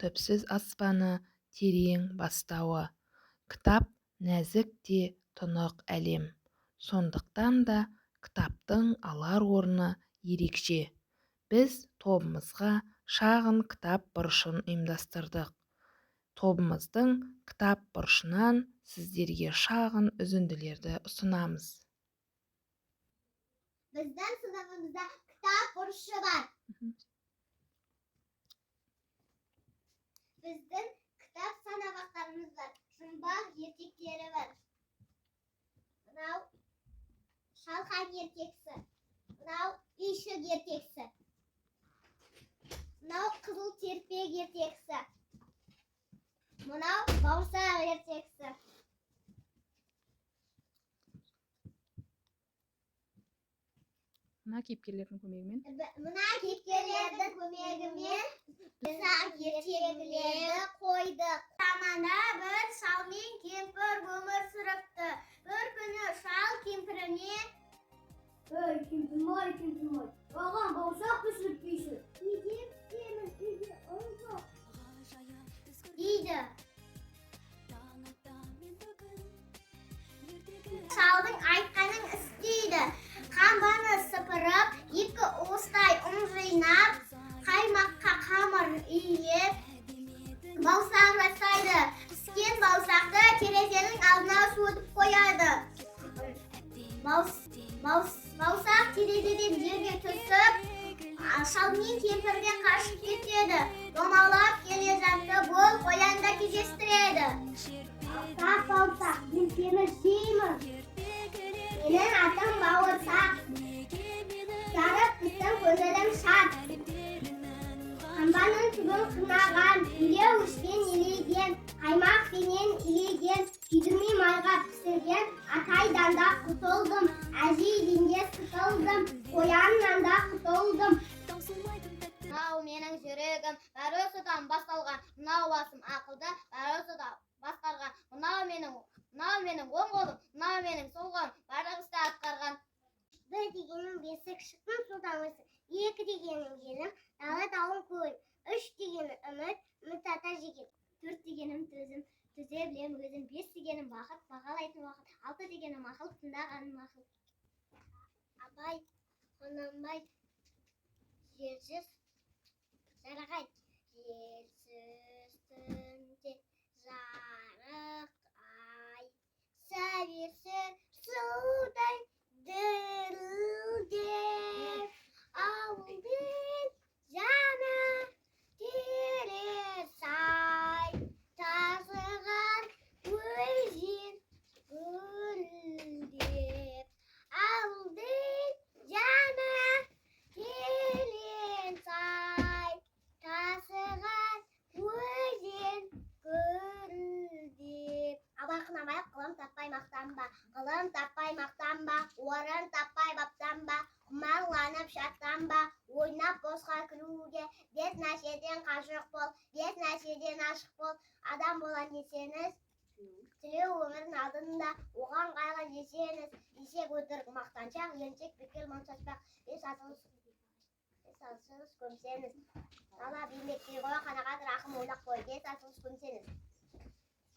түпсіз аспаны, терең бастауы. Кітап нәзік те тұнық әлем. Сондықтан да кітаптың алар орны ерекше. Біз тобымызға шағын кітап бұрышын ұйымдастырдық. Тобымыздың кітап бұрышынан сіздерге шағын үзінділерді ұсынамыз. Біздің сыныбымызда кітап бұрышы бар. Біздің кітап саңлақтарымыз бар. Жұмбақ ертектері бар. Мынау шалқан ертегісі. Мынау үйшік ертегісі. Мынау қызыл терпек ертегісі. Мынау бауырсақ ертегісі. Мына кейіпкерлердің көмегімен бауырсақ ертегілерді қойдық. Заманда бір шал мен кемпір өмір сүріпті. Бір күні шал кемпіріне: "Ей, кемпір-ай, кемпір-ай, маған бауырсақ пісіріп берші." "Неге пісіремін, үйде ұн жоқ" дейді. Шалдың айтқанын істейді. Қамбаны сыпырып, екі уыстай ұн жинап, қаймаққа қамыр үйіп, бауырсақ жасайды. Піскен бауырсақты терезенің алдына суытып қояды. Бауырсақ терезеден жерге түсіп, шал мен кемпірге қашып кетеді. Домалап келе жатты, бұл қоянды кездестіреді. "Бауырсақ, мен сені жеймін. Менің атым бауырсақ. Жарып біздің көңілім шат. Қамбаның түбін қинаған, илеу ішпен илеген, қаймақпенен илеген, күйдірмей майға пісірген, атайдан да құтылдым, әжейден де құтылдым, қояннан да құтылдым. Мынау менің жүрегім, бәрі осыдан басталған, мынау басым ақылды, бәрі осыдан басқарған. Мынау менің оң қолым, мынау менің сол қолым, барлық істі атқарған. Bir дегенім бесік шықтым судан өсіп, екі дегенім елім, дала тауым көл, үш дегенім үміт, үміт ата жеген, төрт дегенім төзім, төзе білем өзім, бес дегенім бақыт, бағалайтын уақыт, алты дегенім ақыл, тыңдағаным ақыл. Абай, Құнанбай, жерсіз жарағай, жерсіз түнде жарық ай, сәбирсіз судай дірілдеп, ауылдың жаны теріс ай, тасыған өзен гүлдеп, ауылдың жаны теріс ай, тасыған өзен гүлдеп. Абай Құнанбай, қылым таппай мақтанба, қылым таппай мақтанба, орын таппай баптанба, құмарланып шаттанба, ойнап босқа күлуге, бес нәрседен қашық бол, бес нәрседен ашық бол. Адам болан десеңіз, тілеу өмірдің алдында, оған қайғы десеңіз, есек өтірік мақтаншақ, леншек бекер мұң шашпақ, бес асығыс көмсеңіз. Талап еңбек қой, қанағат рақым ойлап қой, бес асығыс көмсеңіз.